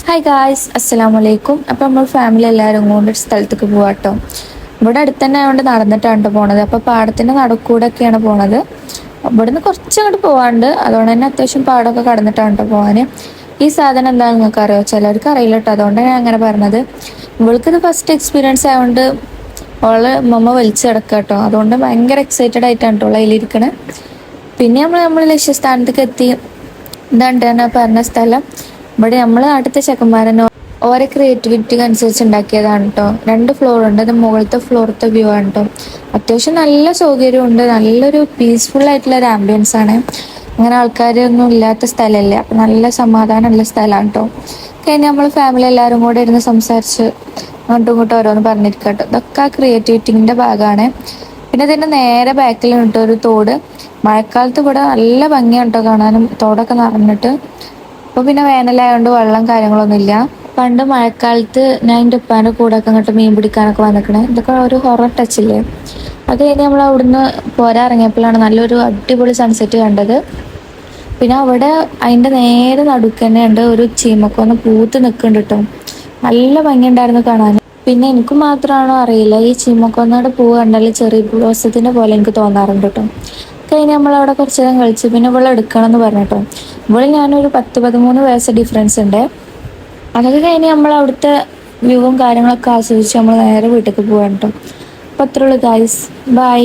Hi guys, അസ്സലാമു അലൈക്കും. അപ്പോൾ നമ്മൾ ഫാമിലി എല്ലാവരും കൊണ്ട് ഒരു സ്ഥലത്തേക്ക് പോവാട്ടോ. ഇവിടെ അടുത്ത് തന്നെ ആയതുകൊണ്ട് നടന്നിട്ടാണ് പോണത്. അപ്പോൾ പാടത്തിൻ്റെ നടുക്കൂടെയൊക്കെയാണ് പോണത്. ഇവിടുന്ന് കുറച്ചങ്ങോട്ട് പോവാണ്ട്, അതുകൊണ്ട് തന്നെ അത്യാവശ്യം പാടമൊക്കെ കടന്നിട്ടാണ് പോകാൻ. ഈ സാധനം എന്താണെന്ന് നിങ്ങൾക്ക് അറിയോ? ചിലർക്ക് അറിയില്ല കേട്ടോ, അതുകൊണ്ടാണ് ഞാൻ അങ്ങനെ പറഞ്ഞത്. ഇവൾക്കിത് ഫസ്റ്റ് എക്സ്പീരിയൻസ് ആയതുകൊണ്ട് അവള് മമ്മ വലിച്ചു കിടക്കുക കേട്ടോ. അതുകൊണ്ട് ഭയങ്കര എക്സൈറ്റഡ് ആയിട്ടാണ് കേട്ടോ അതിലിരിക്കണേ. പിന്നെ നമ്മൾ ലക്ഷ്യസ്ഥാനത്തേക്ക് എത്തി. ഇതാണ് ഞാൻ പറഞ്ഞ സ്ഥലം. ഇവിടെ നമ്മൾ നാട്ടിലത്തെ ചെക്കന്മാരനോ ഓരോ ക്രിയേറ്റിവിറ്റിക്ക് അനുസരിച്ച് ഉണ്ടാക്കിയതാണ് കേട്ടോ. 2 ഫ്ലോർ ഉണ്ട്. അത് മുകളിലത്തെ ഫ്ലോറത്തെ വ്യൂ ആണ് കേട്ടോ. അത്യാവശ്യം നല്ല സൗകര്യമുണ്ട്. നല്ലൊരു പീസ്ഫുൾ ആയിട്ടുള്ള ഒരു ആംബിയൻസ് ആണ്. അങ്ങനെ ആൾക്കാരൊന്നും ഇല്ലാത്ത സ്ഥലമല്ലേ, അപ്പം നല്ല സമാധാനമുള്ള സ്ഥലമാണ് കേട്ടോ. കഴിഞ്ഞ് നമ്മൾ ഫാമിലി എല്ലാവരും കൂടെ ഇരുന്ന് സംസാരിച്ച് അങ്ങോട്ടും ഇങ്ങോട്ടും ഓരോന്ന് പറഞ്ഞിരിക്കുക കേട്ടോ. ഇതൊക്കെ ആ ക്രിയേറ്റിവിറ്റിൻ്റെ ഭാഗമാണ്. പിന്നെ ഇതിൻ്റെ നേരെ ബാക്കിൽ കേട്ടോ ഒരു തോട്. മഴക്കാലത്ത് ഇവിടെ നല്ല ഭംഗിയാണ് കേട്ടോ കാണാനും, തോടൊക്കെ നിറഞ്ഞിട്ട്. ഇപ്പൊ പിന്നെ വേനലായതുകൊണ്ട് വെള്ളം കാര്യങ്ങളൊന്നും ഇല്ല. പണ്ട് മഴക്കാലത്ത് ഞാൻ എൻ്റെ ഉപ്പാൻ്റെ കൂടെ ഒക്കെ അങ്ങോട്ട് മീൻ പിടിക്കാനൊക്കെ വന്നിക്കണേ. ഇതൊക്കെ ഒരു ഹൊറർ ടച്ച് ഇല്ലേ. അത് കഴിഞ്ഞ് നമ്മൾ അവിടുന്ന് പോരാ ഇറങ്ങിയപ്പോഴാണ് നല്ലൊരു അടിപൊളി സൺസെറ്റ് കണ്ടത്. പിന്നെ അവിടെ അതിൻ്റെ നേരെ നടുക്ക് തന്നെ ഉണ്ട് ഒരു ചീമക്കൊന്ന് പൂത്ത് നിൽക്കുന്നുണ്ട് കേട്ടോ. നല്ല ഭംഗിയുണ്ടായിരുന്നു കാണാൻ. പിന്നെ എനിക്ക് മാത്രമാണോ അറിയില്ല, ഈ ചീമക്കൊന്നയുടെ പൂവ് കണ്ടാൽ ചെറിയ ബ്ലോസത്തിൻ്റെ പോലെ എനിക്ക് തോന്നാറുണ്ട് കേട്ടോ. കഴിഞ്ഞ് നമ്മളവിടെ കുറച്ച് നേരം കളിച്ച് പിന്നെ ഇവിടെ എടുക്കണം എന്ന് പറഞ്ഞിട്ടോ. ഇവിടെ ഞാനൊരു 10-13 വയസ്സ് ഡിഫറൻസ് ഉണ്ട്. അതൊക്കെ കഴിഞ്ഞ് നമ്മൾ അവിടുത്തെ വ്യൂവും കാര്യങ്ങളൊക്കെ ആസ്വദിച്ച് നമ്മൾ നേരെ വീട്ടിലേക്ക് പോകാൻ കേട്ടോ. അപ്പോൾ അത്രയുള്ളൂ ഗായ്സ്, ബൈ.